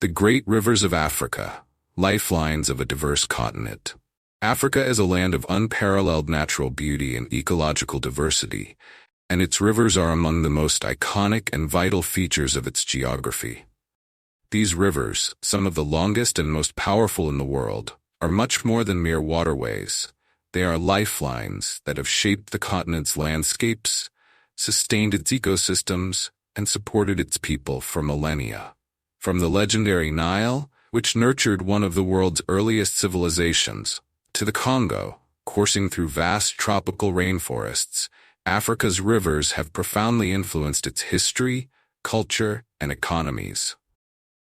The great rivers of Africa, lifelines of a diverse continent. Africa is a land of unparalleled natural beauty and ecological diversity, and its rivers are among the most iconic and vital features of its geography. These rivers, some of the longest and most powerful in the world, are much more than mere waterways. They are lifelines that have shaped the continent's landscapes, sustained its ecosystems, and supported its people for millennia. From the legendary Nile, which nurtured one of the world's earliest civilizations, to the Congo, coursing through vast tropical rainforests, Africa's rivers have profoundly influenced its history, culture, and economies.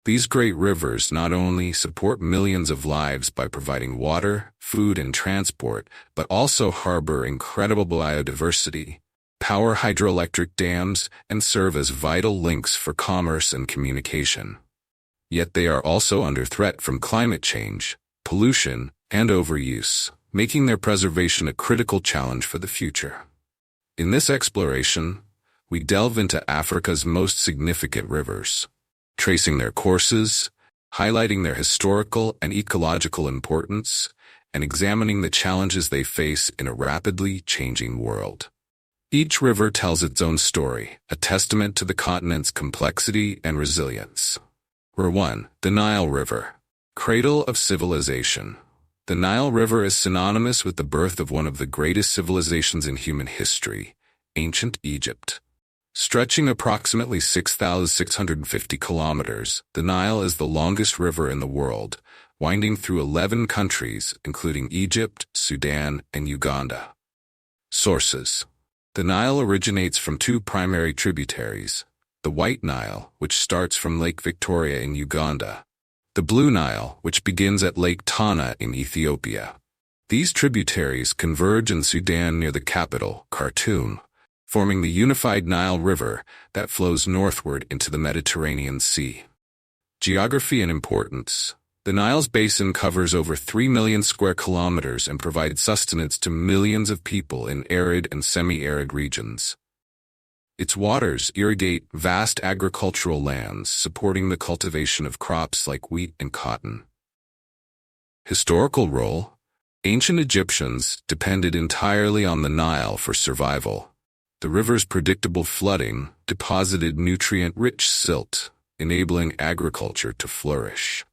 These great rivers not only support millions of lives by providing water, food, and transport, but also harbor incredible biodiversity, power hydroelectric dams, and serve as vital links for commerce and communication. Yet they are also under threat from climate change, pollution, and overuse, making their preservation a critical challenge for the future. In this exploration, we delve into Africa's most significant rivers, tracing their courses, highlighting their historical and ecological importance, and examining the challenges they face in a rapidly changing world. Each river tells its own story, a testament to the continent's complexity and resilience. 1. The Nile River, cradle of civilization. The Nile River is synonymous with the birth of one of the greatest civilizations in human history, ancient Egypt. Stretching approximately 6,650 kilometers, the Nile is the longest river in the world, winding through 11 countries, including Egypt, Sudan, and Uganda. Sources. The Nile originates from two primary tributaries, the White Nile, which starts from Lake Victoria in Uganda, the Blue Nile, which begins at Lake Tana in Ethiopia. These tributaries converge in Sudan near the capital, Khartoum, forming the unified Nile River that flows northward into the Mediterranean Sea. Geography and importance. The Nile's basin covers over 3 million square kilometers and provides sustenance to millions of people in arid and semi-arid regions. Its waters irrigate vast agricultural lands, supporting the cultivation of crops like wheat and cotton. Historical role. Ancient Egyptians depended entirely on the Nile for survival. The river's predictable flooding deposited nutrient-rich silt, enabling agriculture to flourish.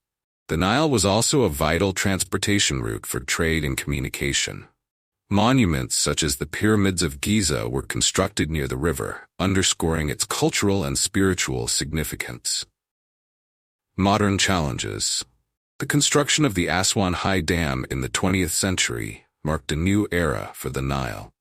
The Nile was also a vital transportation route for trade and communication. Monuments such as the Pyramids of Giza were constructed near the river, underscoring its cultural and spiritual significance. Modern challenges. The construction of the Aswan High Dam in the 20th century marked a new era for the Nile.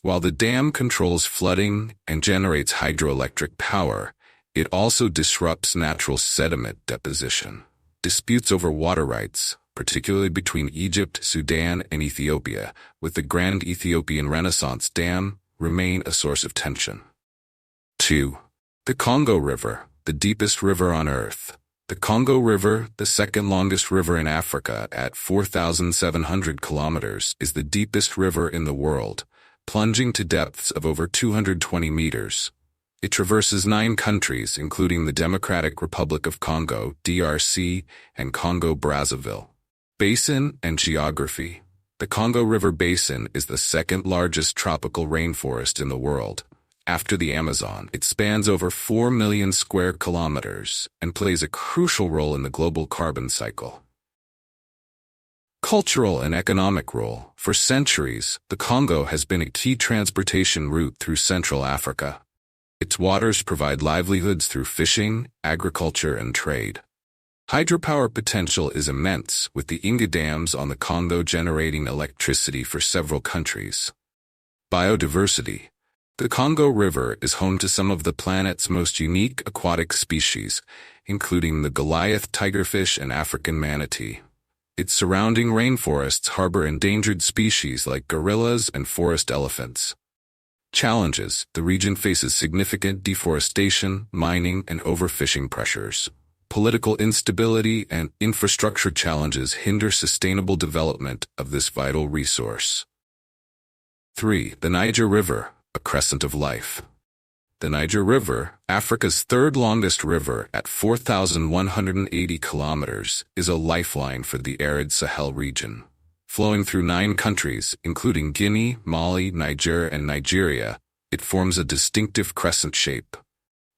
While the dam controls flooding and generates hydroelectric power, it also disrupts natural sediment deposition. Disputes over water rights, particularly between Egypt, Sudan, and Ethiopia, with the Grand Ethiopian Renaissance Dam, remain a source of tension. 2. The Congo River, the deepest river on Earth. The Congo River, the second longest river in Africa at 4,700 kilometers, is the deepest river in the world, plunging to depths of over 220 meters. It traverses 9 countries, including the Democratic Republic of Congo, DRC, and Congo-Brazzaville. Basin and geography. The Congo River Basin is the second largest tropical rainforest in the world. After the Amazon, it spans over 4 million square kilometers and plays a crucial role in the global carbon cycle. Cultural and economic role. For centuries, the Congo has been a key transportation route through Central Africa. Its waters provide livelihoods through fishing, agriculture, and trade. Hydropower potential is immense, with the Inga dams on the Congo generating electricity for several countries. Biodiversity. The Congo River is home to some of the planet's most unique aquatic species, including the Goliath tigerfish and African manatee. Its surrounding rainforests harbor endangered species like gorillas and forest elephants. Challenges. The region faces significant deforestation, mining, and overfishing pressures. Political instability and infrastructure challenges hinder sustainable development of this vital resource. 3. The Niger River, a crescent of life. The Niger River, Africa's third longest river at 4,180 kilometers, is a lifeline for the arid Sahel region. Flowing through 9 countries, including Guinea, Mali, Niger, and Nigeria, it forms a distinctive crescent shape.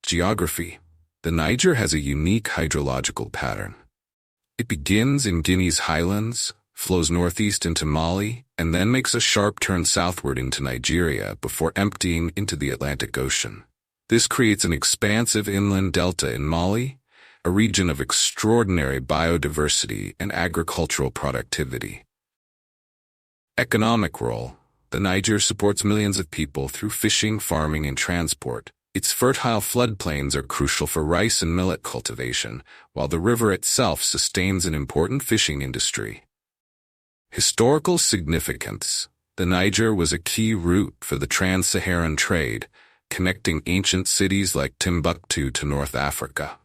Geography. The Niger has a unique hydrological pattern. It begins in Guinea's highlands, flows northeast into Mali, and then makes a sharp turn southward into Nigeria before emptying into the Atlantic Ocean. This creates an expansive inland delta in Mali, a region of extraordinary biodiversity and agricultural productivity. Economic role. The Niger supports millions of people through fishing, farming, and transport. Its fertile floodplains are crucial for rice and millet cultivation, while the river itself sustains an important fishing industry. Historical significance. The Niger was a key route for the trans-Saharan trade, connecting ancient cities like Timbuktu to North Africa.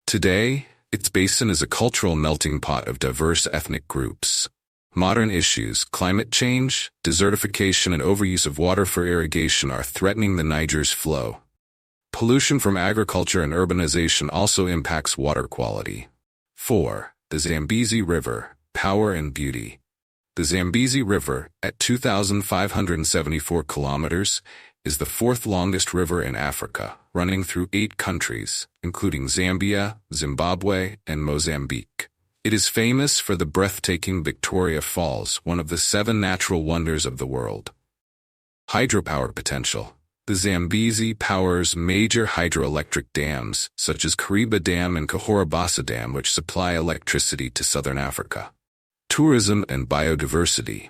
Today, its basin is a cultural melting pot of diverse ethnic groups. Modern issues, climate change, desertification, and overuse of water for irrigation are threatening the Niger's flow. Pollution from agriculture and urbanization also impacts water quality. 4. The Zambezi River, power and beauty. The Zambezi River, at 2,574 kilometers, is the 4th longest river in Africa, running through 8 countries, including Zambia, Zimbabwe, and Mozambique. It is famous for the breathtaking Victoria Falls, one of the 7 natural wonders of the world. Hydropower potential. The Zambezi powers major hydroelectric dams, such as Kariba Dam and Kahorabasa Dam, which supply electricity to southern Africa. Tourism and biodiversity.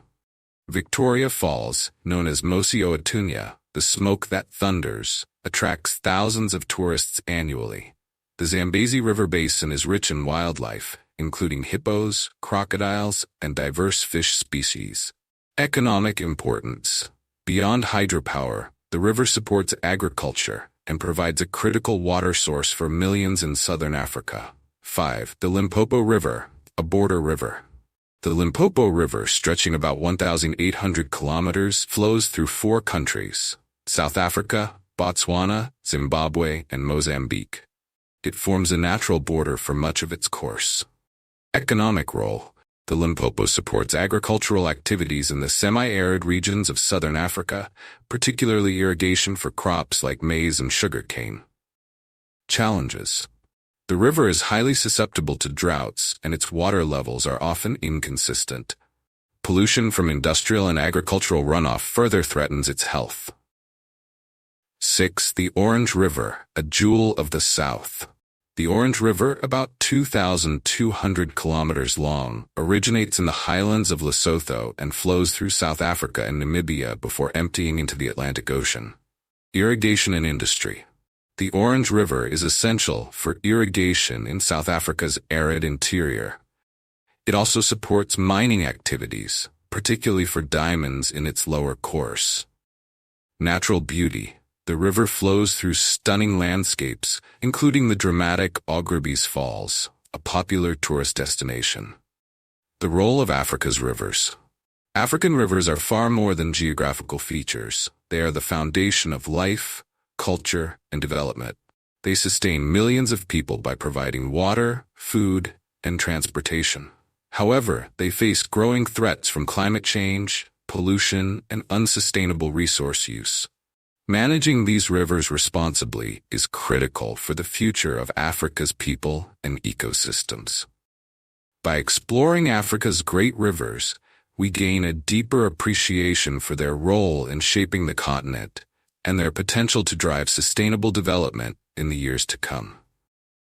Victoria Falls, known as Mosi Oitunya, the smoke that thunders, attracts thousands of tourists annually. The Zambezi River basin is rich in wildlife, including hippos, crocodiles, and diverse fish species. Economic importance. Beyond hydropower, the river supports agriculture and provides a critical water source for millions in southern Africa. 5. The Limpopo River, a border river. The Limpopo River, stretching about 1,800 kilometers, flows through 4 countries: South Africa, Botswana, Zimbabwe, and Mozambique. It forms a natural border for much of its course. Economic role. The Limpopo supports agricultural activities in the semi-arid regions of southern Africa, particularly irrigation for crops like maize and sugarcane. Challenges. The river is highly susceptible to droughts, and its water levels are often inconsistent. Pollution from industrial and agricultural runoff further threatens its health. 6. The Orange River, a jewel of the South. The Orange River, about 2,200 kilometers long, originates in the highlands of Lesotho and flows through South Africa and Namibia before emptying into the Atlantic Ocean. Irrigation and industry. The Orange River is essential for irrigation in South Africa's arid interior. It also supports mining activities, particularly for diamonds in its lower course. Natural beauty. The river flows through stunning landscapes, including the dramatic Ogrebis Falls, a popular tourist destination. The role of Africa's rivers. African rivers are far more than geographical features. They are the foundation of life, culture, and development. They sustain millions of people by providing water, food, and transportation. However, they face growing threats from climate change, pollution, and unsustainable resource use. Managing these rivers responsibly is critical for the future of Africa's people and ecosystems. By exploring Africa's great rivers, we gain a deeper appreciation for their role in shaping the continent and their potential to drive sustainable development in the years to come.